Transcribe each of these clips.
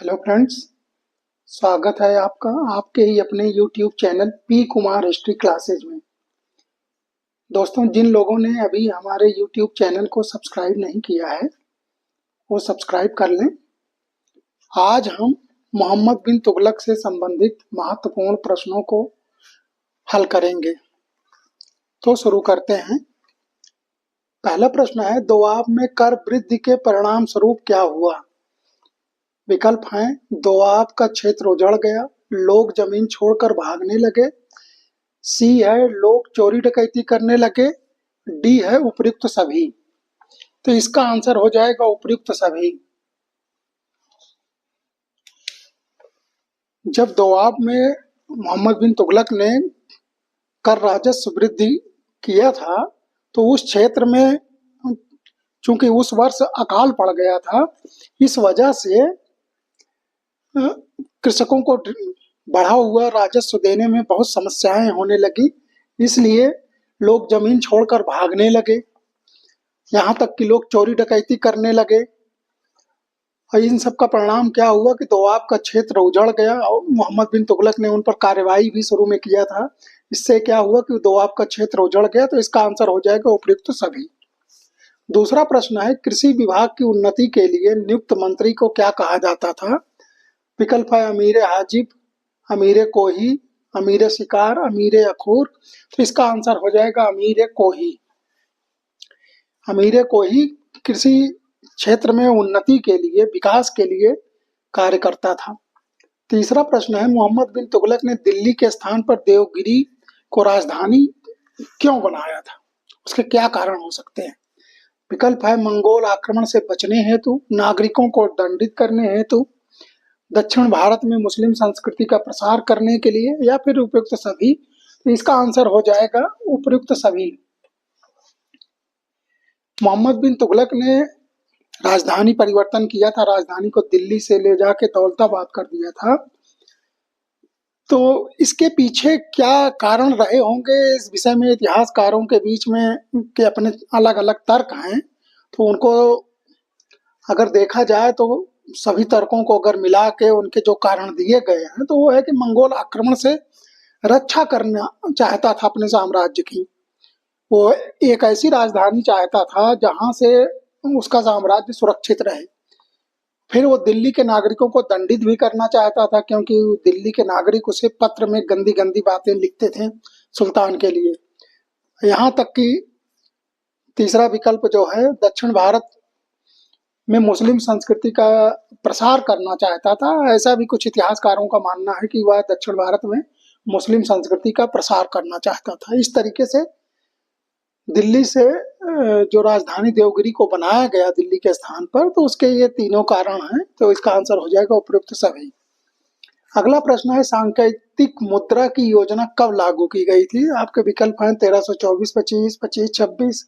Hello friends, स्वागत है आपका आपके ही अपने YouTube channel P Kumar history classes में। दोस्तों, जिन लोगों ने अभी हमारे यूट्यूब चैनल को सब्सक्राइब नहीं किया है वो सब्सक्राइब कर लें। आज हम मोहम्मद बिन तुगलक से संबंधित महत्वपूर्ण प्रश्नों को हल करेंगे। तो शुरू करते हैं। पहला प्रश्न है, दोआब में कर वृद्धि के परिणाम स्वरूप क्या हुआ? विकल्प हैं, दोआब का क्षेत्र उजड़ गया, लोग जमीन छोड़कर भागने लगे, सी है लोग चोरी डकैती करने लगे, डी है उपयुक्त सभी। तो इसका आंसर हो जाएगा उपयुक्त सभी। जब दोआब में मोहम्मद बिन तुगलक ने कर राजस्व वृद्धि किया था तो उस क्षेत्र में चूंकि उस वर्ष अकाल पड़ गया था, इस वजह से कृषकों को बढ़ा हुआ राजस्व देने में बहुत समस्याएं होने लगी। इसलिए लोग जमीन छोड़कर भागने लगे, यहाँ तक कि लोग चोरी डकैती करने लगे। और इन सब का परिणाम क्या हुआ कि दोआब का क्षेत्र उजड़ गया और मोहम्मद बिन तुगलक ने उन पर कार्रवाई भी शुरू में किया था। इससे क्या हुआ कि दोआब का क्षेत्र उजड़ गया। तो इसका आंसर हो जाएगा उपयुक्त सभी। दूसरा प्रश्न है, कृषि विभाग की उन्नति के लिए नियुक्त मंत्री को क्या कहा जाता था? विकल्प है, अमीर हाजिब, अमीर कोही, अमीर शिकार, अमीर अखूर। तो इसका आंसर हो जाएगा अमीर कोही। अमीर कोही कृषि क्षेत्र में उन्नति के लिए, विकास के लिए कार्य करता था। तीसरा प्रश्न है, मोहम्मद बिन तुगलक ने दिल्ली के स्थान पर देवगिरी को राजधानी क्यों बनाया था? उसके क्या कारण हो सकते हैं? विकल्प है, मंगोल आक्रमण से बचने हेतु, नागरिकों को दंडित करने हेतु, दक्षिण भारत में मुस्लिम संस्कृति का प्रसार करने के लिए, या फिर उपयुक्त सभी। तो इसका आंसर हो जाएगा उपयुक्त सभी। मोहम्मद बिन तुगलक ने राजधानी परिवर्तन किया था, राजधानी को दिल्ली से ले जाके दौलताबाद कर दिया था। तो इसके पीछे क्या कारण रहे होंगे, इस विषय में इतिहासकारों के बीच में के अपने अलग अलग तर्क हैं। तो उनको अगर देखा जाए तो सभी तर्कों को अगर मिला के उनके जो कारण दिए गए हैं तो वो है कि मंगोल आक्रमण से रक्षा करना चाहता था अपने साम्राज्य की। वो एक ऐसी राजधानी चाहता था जहां से उसका साम्राज्य सुरक्षित रहे। फिर वो दिल्ली के नागरिकों को दंडित भी करना चाहता था, क्योंकि दिल्ली के नागरिक उसे पत्र में गंदी गंदी बातें लिखते थे सुल्तान के लिए। यहाँ तक कि तीसरा विकल्प जो है, दक्षिण भारत में मुस्लिम संस्कृति का प्रसार करना चाहता था। ऐसा भी कुछ इतिहासकारों का मानना है कि वह दक्षिण भारत में मुस्लिम संस्कृति का प्रसार करना चाहता था। इस तरीके से दिल्ली से जो राजधानी देवगिरी को बनाया गया दिल्ली के स्थान पर, तो उसके ये तीनों कारण हैं। तो इसका आंसर हो जाएगा उपयुक्त सभी। अगला प्रश्न है, सांकेतिक मुद्रा की योजना कब लागू की गई थी? आपके विकल्प हैं 1324, 25, 25, 26,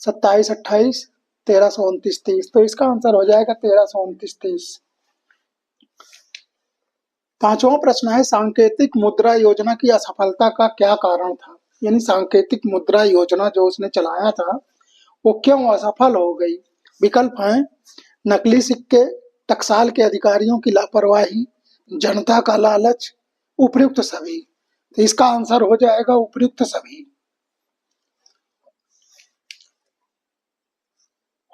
27, 28, 1329, 30। तो इसका आंसर हो जाएगा 1329, 30। पांचवा प्रश्न है, सांकेतिक मुद्रा योजना की असफलता का क्या कारण था? यानी सांकेतिक मुद्रा योजना जो उसने चलाया था वो क्यों असफल हो गई? विकल्प हैं, नकली सिक्के, टकसाल के अधिकारियों की लापरवाही, जनता का लालच, उपयुक्त सभी। तो इसका आंसर हो जाएगा उपयुक्त सभी।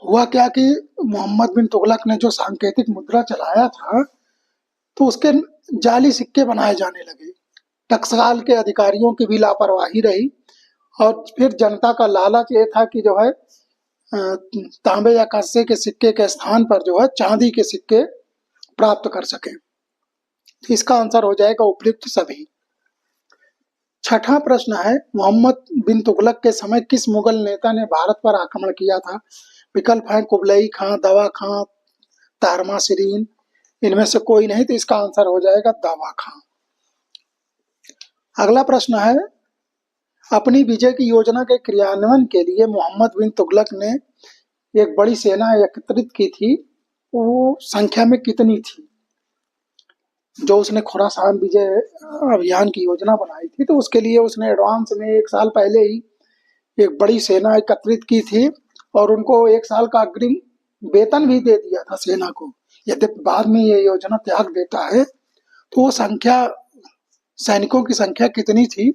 हुआ क्या कि मोहम्मद बिन तुगलक ने जो सांकेतिक मुद्रा चलाया था तो उसके जाली सिक्के बनाए जाने लगे, टकसाल के अधिकारियों की भी लापरवाही रही, और फिर जनता का लालच ये था कि जो है तांबे या कांसे के सिक्के के स्थान पर जो है चांदी के सिक्के प्राप्त कर सके। इसका आंसर हो जाएगा उपयुक्त सभी। छठा प्रश्न है, मोहम्मद बिन तुगलक के समय किस मुगल नेता ने भारत पर आक्रमण किया था? विकल्प है, कुबलई खां, दवा खां, तारमा शिरीन। इनमें से कोई नहीं। तो इसका आंसर हो जाएगा दवा खां। अगला प्रश्न है, अपनी विजय की योजना के क्रियान्वयन के लिए मोहम्मद बिन तुगलक ने एक बड़ी सेना एकत्रित की थी, वो संख्या में कितनी थी? जो उसने खुरासान विजय अभियान की योजना बनाई थी तो उसके लिए उसने एडवांस में 1 साल पहले ही एक बड़ी सेना एकत्रित की थी और उनको 1 साल का अग्रिम वेतन भी दे दिया था सेना को, यद्यपि बाद में ये योजना त्याग देता है। तो वो संख्या, सैनिकों की संख्या कितनी थी?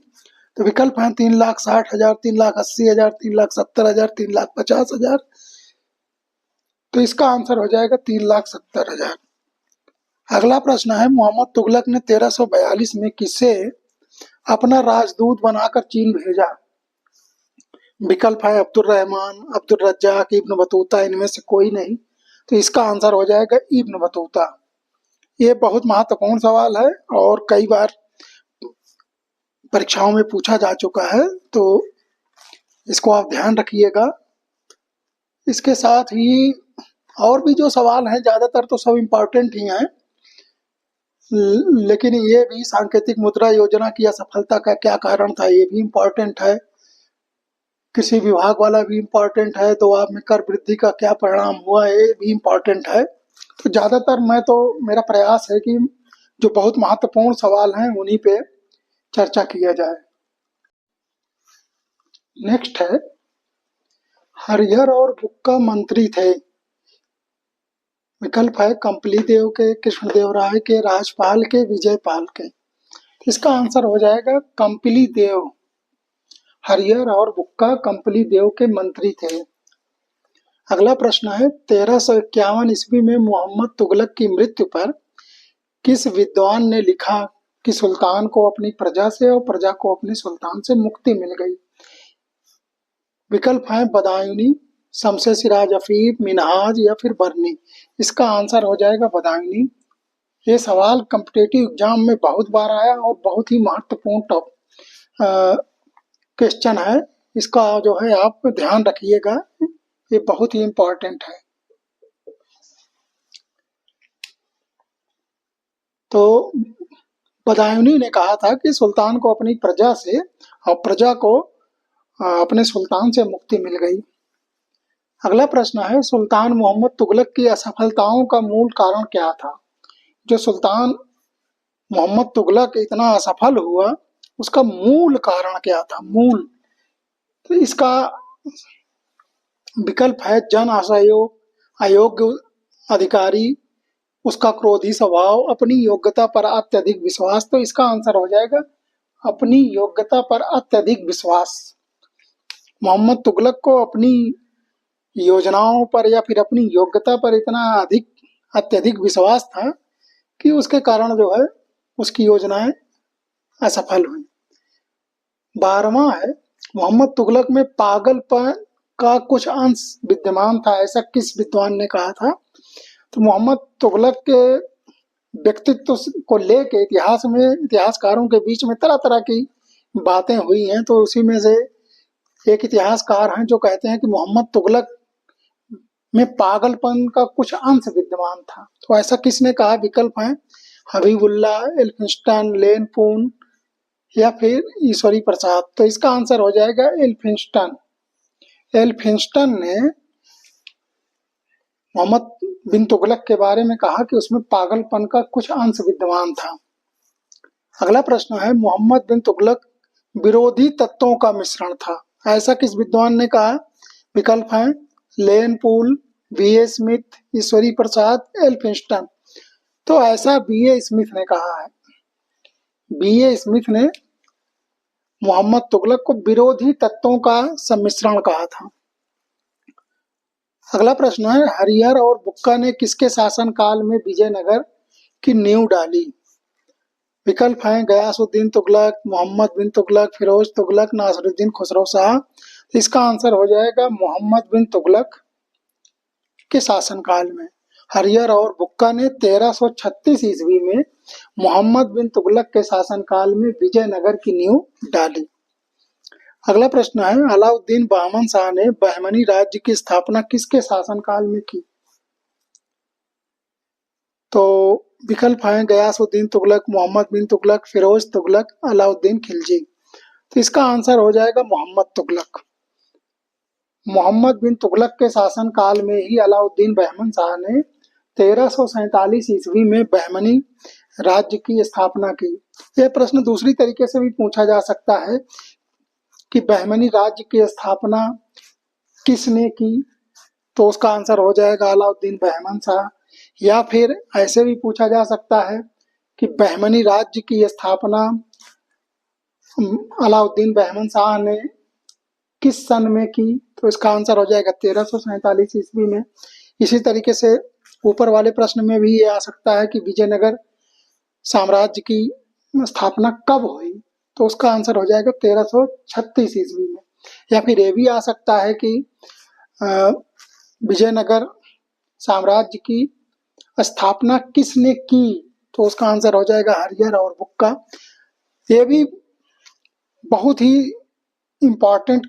तो विकल्प हैं 3,60,000, 3,80,000, 3,70,000, 3,50,000। तो इसका आंसर हो जाएगा 3,70,000। अगला प्रश्न है, मोहम्मद तुगलक ने 1342 में किसे अपना राजदूत बनाकर चीन भेजा? विकल्प है अब्दुल रहमान, अब्दुल रज्जाक, इब्न बतूता, इनमें से कोई नहीं। तो इसका आंसर हो जाएगा इब्न बतूता। ये बहुत महत्वपूर्ण सवाल है और कई बार परीक्षाओं में पूछा जा चुका है, तो इसको आप ध्यान रखिएगा। इसके साथ ही और भी जो सवाल हैं ज़्यादातर तो सब इम्पोर्टेंट ही हैं, लेकिन ये भी सांकेतिक मुद्रा योजना की असफलता का क्या कारण था, ये भी इम्पोर्टेंट है। कृषि विभाग वाला भी इम्पोर्टेंट है। दोआब में कर वृद्धि का क्या परिणाम हुआ, ये भी इम्पोर्टेंट है। तो ज़्यादातर मेरा प्रयास है कि जो बहुत महत्वपूर्ण सवाल हैं उन्हीं पे चर्चा किया जाए। नेक्स्ट है, हरिहर और बुक्का मंत्री थे। विकल्प है कंपलीदेव के, कृष्णदेवराय के, राजपाल के, विजयपाल के। इसका आंसर हो जाएगा कंपलीदेव। हरिहर और बुक्का कंपलीदेव के मंत्री थे। अगला प्रश्न है, 1351 ईस्वी में मोहम्मद तुगलक की मृत्यु पर किस विद्वान ने लिखा कि सुल्तान को अपनी प्रजा से और प्रजा को अपने सुल्तान से मुक्ति मिल गई? विकल्प हैं बदायूनी, शमसे सिराज अफीफ, मिनहाज या फिर बरनी। इसका आंसर हो जाएगा बदायूनी। ये सवाल कॉम्पिटिटिव एग्जाम में बहुत बार आया और बहुत ही महत्वपूर्ण क्वेश्चन है। इसका जो है आप ध्यान रखिएगा, ये बहुत ही इम्पोर्टेंट है। तो बदायूनी ने कहा था कि सुल्तान को अपनी प्रजा से और प्रजा को अपने सुल्तान से मुक्ति मिल गई। अगला प्रश्न है, सुल्तान मोहम्मद तुगलक की असफलताओं का मूल कारण क्या था? जो सुल्तान मोहम्मद तुगलक इतना असफल हुआ, उसका मूल कारण क्या था? मूल, तो इसका विकल्प है जन असहयोग, अयोग्य अधिकारी, उसका क्रोधी स्वभाव, अपनी योग्यता पर अत्यधिक विश्वास। तो इसका आंसर हो जाएगा अपनी योग्यता पर अत्यधिक विश्वास। मोहम्मद तुगलक को अपनी योजनाओं पर या फिर अपनी योग्यता पर इतना अत्यधिक विश्वास था कि उसके कारण जो है उसकी योजनाएं असफल हुई। 12वां है, मोहम्मद तुगलक में पागलपन का कुछ अंश विद्यमान था, ऐसा किस विद्वान ने कहा था? तो मोहम्मद तुगलक के व्यक्तित्व को लेके इतिहासकारों के बीच में तरह तरह की बातें हुई हैं। तो उसी में से एक इतिहासकार हैं जो कहते हैं कि मोहम्मद तुगलक में पागलपन का कुछ अंश विद्यमान था। तो ऐसा किसने कहा? विकल्प हैं हबीबुल्ला, एल्फिंस्टन, लेनपून या फिर ईश्वरी प्रसाद। तो इसका आंसर हो जाएगा एल्फिंस्टन। एल्फिंस्टन ने मोहम्मद बिन तुगलक के बारे में कहा कि उसमें पागलपन का कुछ अंश विद्यमान था। अगला प्रश्न है, मोहम्मद बिन तुगलक विरोधी तत्वों का मिश्रण था, ऐसा किस विद्वान ने कहा? विकल्प हैं लेनपूल, बी.ए. स्मिथ, ईश्वरी प्रसाद, एल्फिंस्टन। तो ऐसा बी.ए. स्मिथ ने कहा है। बी.ए. स्मिथ ने मोहम्मद तुगलक को विरोधी तत्वों का सम्मिश्रण कहा था। अगला प्रश्न है, हरिहर और बुक्का ने किसके शासनकाल में विजयनगर की नींव डाली? विकल्प हैं गयासुद्दीन तुगलक, मोहम्मद बिन तुगलक, फिरोज तुगलक, नासिरुद्दीन खुसरो शाह। इसका आंसर हो जाएगा मोहम्मद बिन तुगलक के शासनकाल में। हरिहर और बुक्का ने 1336 ईस्वी में मोहम्मद बिन तुगलक के शासनकाल में विजयनगर की नींव डाली। अगला प्रश्न है, अलाउद्दीन बहमन शाह ने बहमनी राज्य की स्थापना किसके शासनकाल में की? तो विकल्प हैं गयासुद्दीन तुगलक, मोहम्मद बिन तुगलक, फिरोज तुगलक, अलाउद्दीन खिलजी। तो इसका आंसर हो जाएगा मोहम्मद तुगलक। मोहम्मद बिन तुगलक के शासनकाल में ही अलाउद्दीन बहमन शाह ने 1347 ईस्वी में बहमनी राज्य की स्थापना की। यह प्रश्न दूसरी तरीके से भी पूछा जा सकता है कि बहमनी राज्य की स्थापना किसने की? तो उसका आंसर हो जाएगा अलाउद्दीन बहमन शाह। या फिर ऐसे भी पूछा जा सकता है कि बहमनी राज्य की स्थापना अलाउद्दीन बहमन शाह ने किस सन में की? तो इसका आंसर हो जाएगा 1347 ईस्वी में। इसी तरीके से ऊपर वाले प्रश्न में भी ये आ सकता है कि विजयनगर साम्राज्य की स्थापना कब हुई? तो उसका आंसर हो जाएगा 1336 ईस्वी में। या फिर ये भी आ सकता है कि विजयनगर साम्राज्य की स्थापना किसने की? तो उसका आंसर हो जाएगा हरिहर और बुक्का। ये भी बहुत ही इम्पोर्टेंट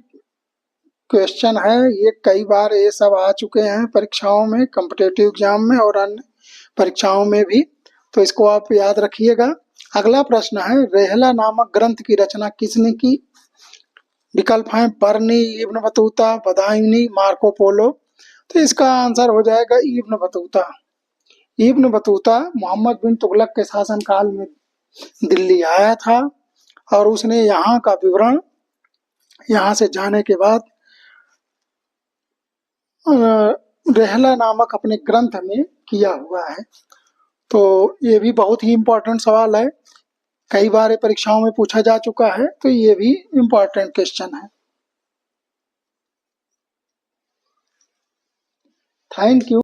क्वेश्चन है, ये कई बार ये सब आ चुके हैं परीक्षाओं में, कॉम्पिटिटिव एग्जाम में और अन्य परीक्षाओं में भी, तो इसको आप याद रखिएगा। अगला प्रश्न है, रेहला नामक ग्रंथ की रचना किसने की? विकल्प हैं Barani, Ibn Battuta, Badayuni, Marco Polo. तो इसका आंसर हो जाएगा Ibn Battuta. Ibn Battuta Muhammad bin Tughlaq के शासनकाल में दिल्ली आया था और उसने यहाँ का विवरण यहाँ से जाने के बाद रेहला नामक अपने ग्रंथ में किया हुआ है। तो ये भी बहुत ही इम्पोर्टेंट सवाल है, कई बार परीक्षाओं में पूछा जा चुका है, तो ये भी इम्पोर्टेंट क्वेश्चन है। Thank you.